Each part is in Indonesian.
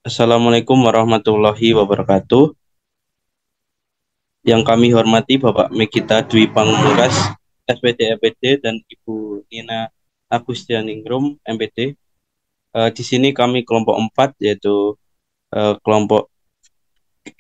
Assalamualaikum warahmatullahi wabarakatuh. Yang kami hormati Bapak Megita Dwi Pangmuras, SPD EPD, dan Ibu Nina Agustianingrum, MPD. Di sini kami kelompok 4, yaitu kelompok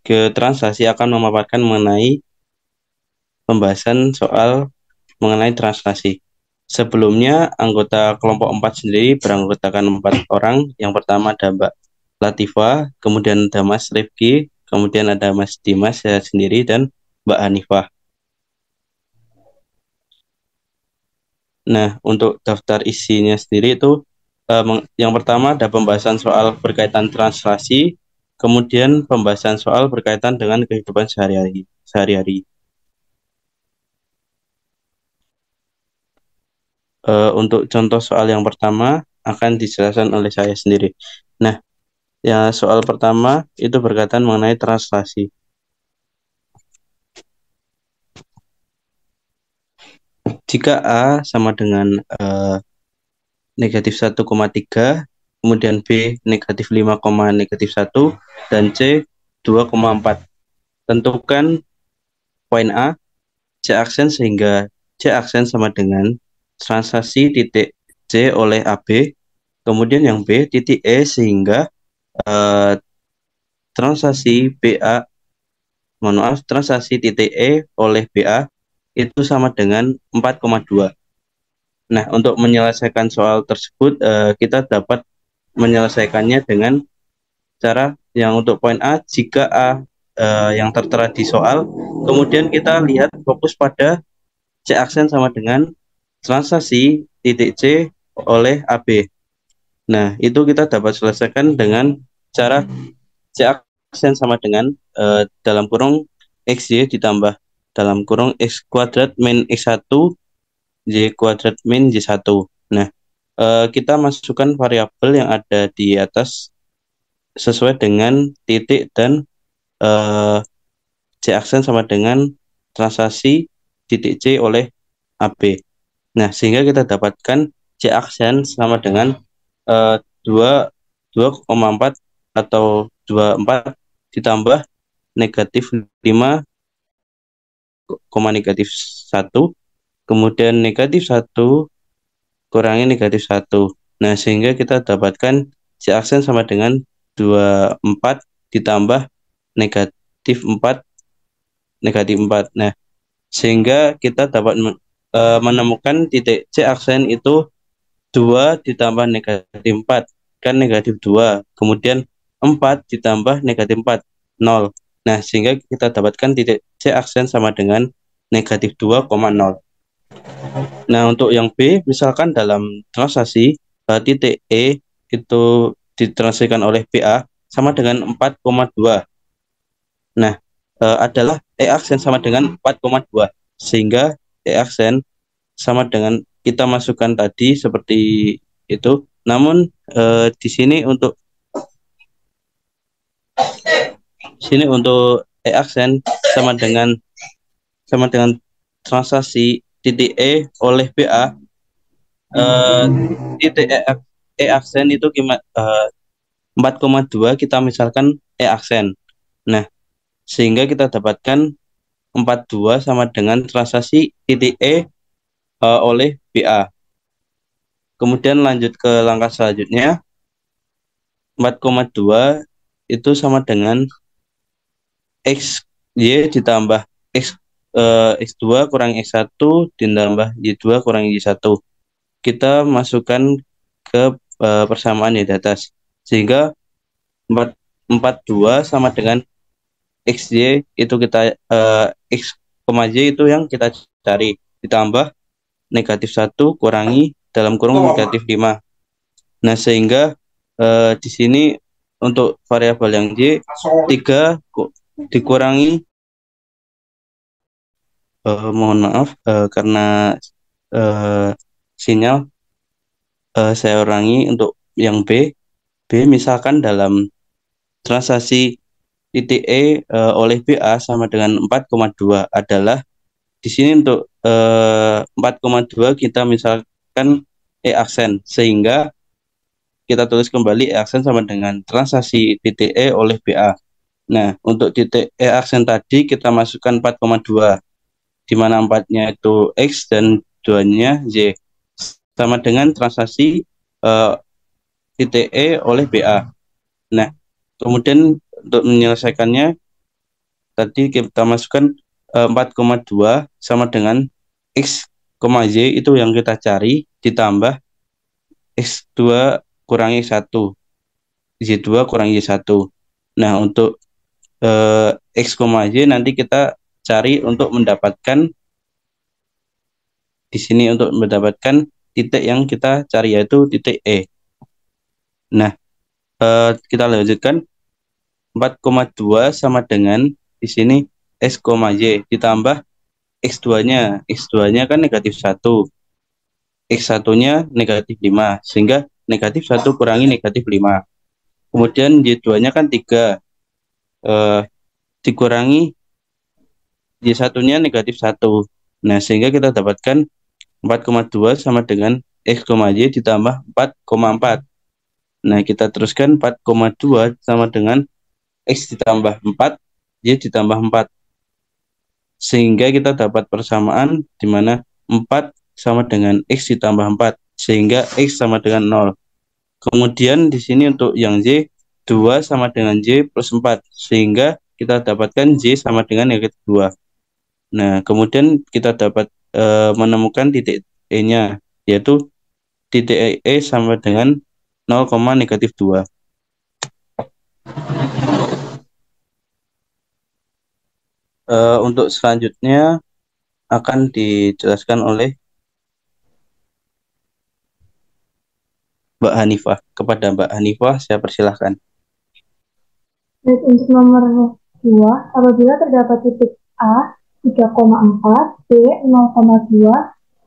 ke translasi akan memaparkan mengenai pembahasan soal mengenai translasi. Sebelumnya, anggota kelompok 4 sendiri beranggotakan 4 orang. Yang pertama ada Mbak Latifa, kemudian ada Mas Rifki, kemudian ada Mas Dimas, saya sendiri, dan Mbak Hanifah. Nah, untuk daftar isinya sendiri itu yang pertama ada pembahasan soal berkaitan translasi, kemudian pembahasan soal berkaitan dengan kehidupan sehari-hari. Untuk contoh soal yang pertama akan dijelaskan oleh saya sendiri. Nah, ya soal pertama itu berkaitan mengenai translasi. Jika A sama dengan negatif 1,3, kemudian B negatif 5, negatif 1, dan C 2,4. Tentukan poin A, C aksen sehingga C aksen sama dengan transaksi titik C oleh AB, kemudian yang B titik E sehingga eh, transaksi BA, mohon maaf, transaksi titik E oleh BA itu sama dengan 4,2. Nah, untuk menyelesaikan soal tersebut, kita dapat menyelesaikannya dengan cara yang untuk poin A, jika A yang tertera di soal, kemudian kita lihat fokus pada C aksen sama dengan transaksi titik C oleh AB. Nah, itu kita dapat selesaikan dengan cara C aksen sama dengan dalam kurung XY ditambah dalam kurung X kuadrat min X1 Y kuadrat min Y1. Nah, kita masukkan variabel yang ada di atas sesuai dengan titik dan eh, C aksen sama dengan transaksi titik C oleh AB. Nah, sehingga kita dapatkan C aksen sama dengan eh, 2 2,4 atau 24 ditambah negatif 5, negatif 1, kemudian negatif 1 kurangi negatif 1. Nah, sehingga kita dapatkan C aksen sama dengan 24 ditambah negatif 4, negatif 4. Nah, sehingga kita dapat menemukan titik C aksen itu 2 ditambah negatif 4, kan negatif 2. Kemudian 4 ditambah negatif 4, 0. Nah, sehingga kita dapatkan titik C aksen sama dengan negatif 2,0. Nah, untuk yang B, misalkan dalam transaksi titik E itu ditransaksikan oleh BA sama dengan 4,2. Nah, adalah E aksen sama dengan 4,2. Sehingga E aksen sama dengan kita masukkan tadi seperti itu. Namun di sini untuk E aksen sama dengan sama dengan transaksi titik E oleh BA, eh, titik E aksen itu 4,2 kita misalkan E aksen. Nah, sehingga kita dapatkan 42 sama dengan transaksi titik E oleh BA. Kemudian lanjut ke langkah selanjutnya, 4,2 itu sama dengan X Y ditambah X X2 kurang X1 ditambah Y2 kurang Y1. Kita masukkan ke persamaan yang di atas. Sehingga 42 sama dengan XY itu kita X, Y itu yang kita cari. Ditambah negatif 1 kurangi dalam kurung negatif 5. Nah, sehingga di sini untuk variabel yang Y 3 dikurangi, mohon maaf karena eh, sinyal, saya ulangi untuk yang B. Misalkan dalam transaksi titik E oleh BA sama dengan 4,2 adalah di sini untuk 4,2 kita misalkan E aksen, sehingga kita tulis kembali E aksen sama dengan transaksi titik E oleh BA. Nah, untuk titik E aksen tadi kita masukkan 4,2, di mana 4-nya itu X dan 2-nya Y, sama dengan transaksi titik E oleh BA. Nah, kemudian untuk menyelesaikannya, tadi kita masukkan 4,2 sama dengan X, Y itu yang kita cari, ditambah X2 kurangi 1, Y2 kurangi Y1. Nah, untuk X, Y nanti kita cari untuk mendapatkan di sini, untuk mendapatkan titik yang kita cari, yaitu titik E. Nah, kita lanjutkan. 4,2 sama dengan di sini X, Y ditambah X2-nya. X2-nya kan negatif 1. X1-nya negatif 5. Sehingga negatif 1 kurangi negatif 5. Kemudian Y2-nya kan 3. Dikurangi Y1-nya negatif 1. Nah, sehingga kita dapatkan 4,2 sama dengan X, Y ditambah 4,4. Nah, kita teruskan 4,2 sama dengan X ditambah 4, Y ditambah 4. Sehingga kita dapat persamaan di mana 4 sama dengan X ditambah 4. Sehingga X sama dengan 0. Kemudian di sini untuk yang Y, 2 sama dengan Y plus 4. Sehingga kita dapatkan Y sama dengan negatif 2. Nah, kemudian kita dapat menemukan titik E-nya, yaitu titik E sama dengan 0, negatif 2. Untuk selanjutnya akan dijelaskan oleh Mbak Hanifah. Kepada Mbak Hanifah, saya persilahkan. Baik, untuk nomor 2, apabila terdapat titik A 3,4, B 0,2,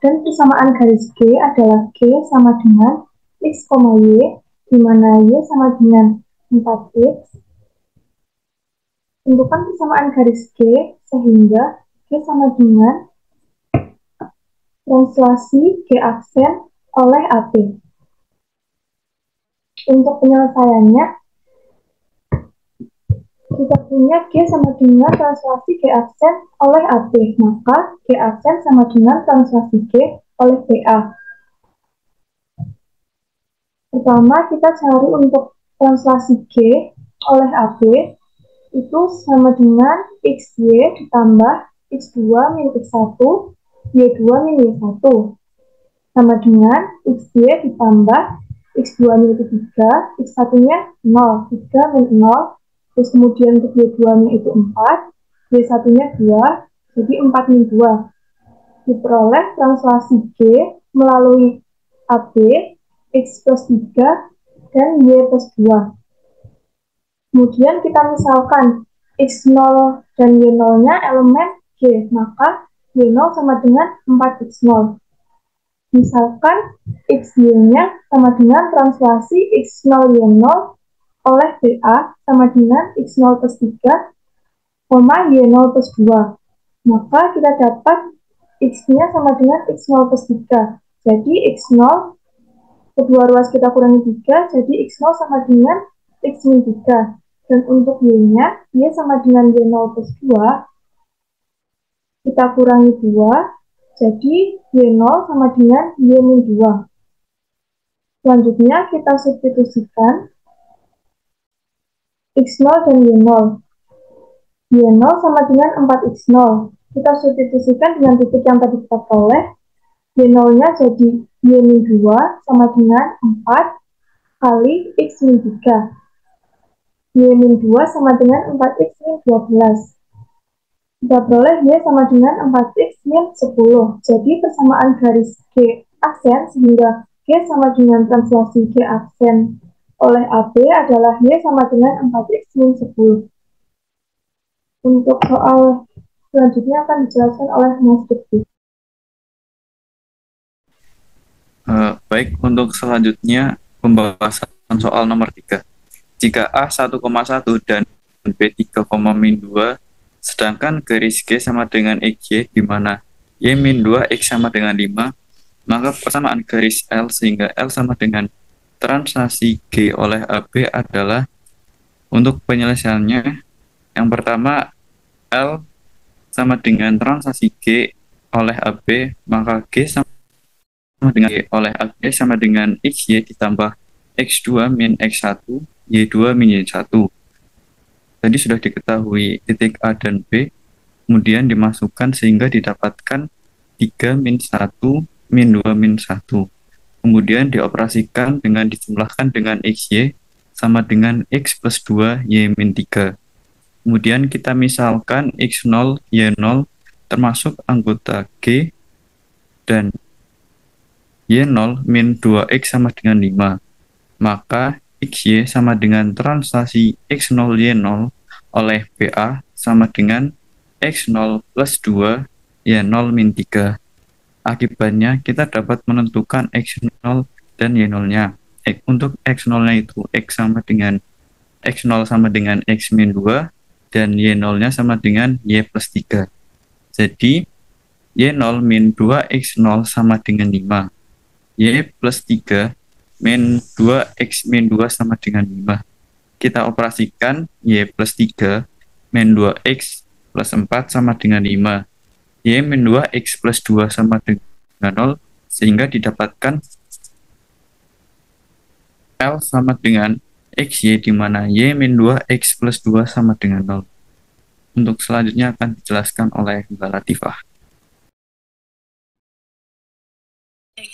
dan persamaan garis G adalah G sama dengan X, Y, di mana Y sama dengan 4X. Tentukan persamaan garis G sehingga G sama dengan translasi G aksen oleh AP. Untuk penyelesaiannya, kita punya G sama dengan translasi G aksen oleh AP, maka G aksen sama dengan translasi G oleh BA. Pertama, kita cari untuk translasi G oleh AP, itu sama dengan XY ditambah X2 min X1, Y2 min Y1, sama dengan XY ditambah X2 min X3, X1-nya 0, 3 min 0, terus kemudian untuk Y2-nya itu 4, Y1-nya 2, jadi 4 min 2. Diperoleh translasi G melalui AB, X plus 3, dan Y plus 2. Kemudian kita misalkan X0 dan Y0-nya elemen G, maka Y0 sama dengan 4X0. Misalkan XY-nya sama dengan translasi X0 Y0 oleh BA sama dengan X0 plus 3, Y0 plus 2. Maka kita dapat X-nya sama dengan X0 plus 3. Jadi X0, kedua ruas kita kurangi 3, jadi X0 sama dengan X min 3. Dan untuk Y-nya, Y sama dengan Y0 plus 2, kita kurangi 2, jadi Y0 sama dengan Y min 2. Selanjutnya kita substitusikan X0 dan Y0. Y0 sama dengan 4X0. Kita substitusikan dengan titik yang tadi kita peroleh. Y0-nya jadi Y min 2 sama dengan 4 kali X min 3. Y min 2 sama dengan 4X min 12. Kita peroleh Y sama dengan 4X min 10. Jadi persamaan garis G aksen sehingga G sama dengan translasi G aksen oleh AB adalah Y sama dengan 4X min 10. Untuk soal selanjutnya akan dijelaskan oleh Mas Dukti. Baik, untuk selanjutnya pembahasan soal nomor 3. Jika A 1,1 dan B 3,-2, sedangkan garis G sama dengan XY, di mana Y min 2, X sama dengan 5, maka persamaan garis L sehingga L sama dengan transaksi G oleh AB adalah untuk penyelesaiannya. Yang pertama, L sama dengan transaksi G oleh AB, maka G sama dengan G oleh AB sama dengan XY ditambah X2 min X1, Y2 min Y1. Tadi sudah diketahui titik A dan B, kemudian dimasukkan sehingga didapatkan 3 min 1 min 2 min 1. Kemudian dioperasikan dengan dijumlahkan dengan XY sama dengan X plus 2 Y min 3. Kemudian kita misalkan X0, Y0 termasuk anggota G dan Y0 min 2X sama dengan 5. Maka XY sama dengan translasi X0, Y0 oleh BA sama dengan X0 plus 2, Y0 min 3. Akibatnya kita dapat menentukan X0 dan Y0-nya. Untuk X0-nya itu X sama dengan X0 sama dengan X min 2 dan Y0-nya sama dengan Y plus 3. Jadi Y0 min 2 X0 sama dengan 5. Y plus 3 min 2 X min 2 sama dengan 5. Kita operasikan Y plus 3 min 2X plus 4 sama dengan 5. Y min 2 X plus 2 sama dengan 0, sehingga didapatkan L sama dengan XY, di mana Y min 2 X plus 2 sama dengan 0. Untuk selanjutnya akan dijelaskan oleh Mbak Latifah.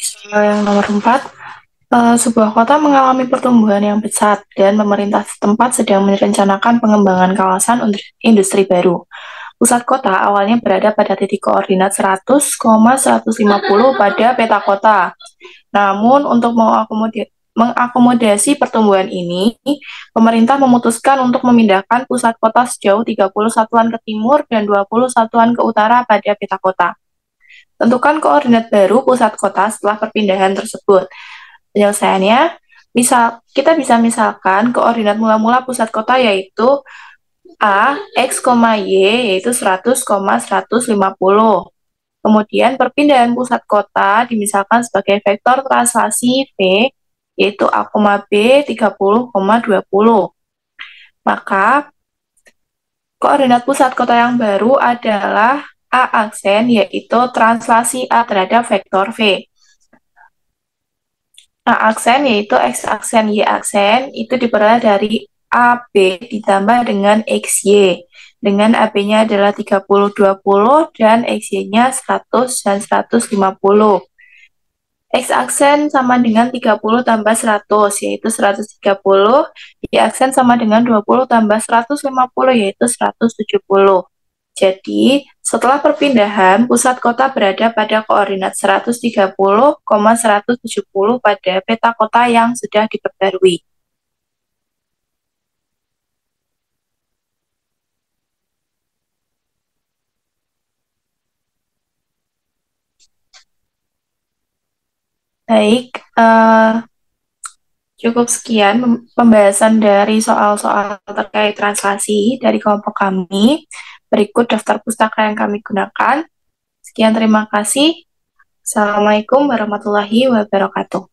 Soal yang nomor 4, sebuah kota mengalami pertumbuhan yang pesat dan pemerintah setempat sedang merencanakan pengembangan kawasan industri baru. Pusat kota awalnya berada pada titik koordinat 100,150 pada peta kota. Namun, untuk mengakomodasi pertumbuhan ini, pemerintah memutuskan untuk memindahkan pusat kota sejauh 30 satuan ke timur dan 20 satuan ke utara pada peta kota. Tentukan koordinat baru pusat kota setelah perpindahan tersebut. Penyelesaiannya, kita bisa misalkan koordinat mula-mula pusat kota yaitu A, X, Y, yaitu 100,150. Kemudian perpindahan pusat kota dimisalkan sebagai vektor translasi V, yaitu A, B, 30,20. Maka, koordinat pusat kota yang baru adalah A aksen, yaitu translasi A terhadap vektor V. A aksen, yaitu X aksen, Y aksen, itu diperoleh dari AB ditambah dengan XY, dengan AB-nya adalah 30-20 dan XY-nya 100 dan 150. X aksen sama dengan 30 tambah 100, yaitu 130. Y aksen sama dengan 20 tambah 150, yaitu 170. Jadi, setelah perpindahan, pusat kota berada pada koordinat 130,170 pada peta kota yang sudah diperbarui. Baik, cukup sekian pembahasan dari soal-soal terkait translasi dari kelompok kami. Berikut daftar pustaka yang kami gunakan. Sekian, terima kasih. Assalamualaikum warahmatullahi wabarakatuh.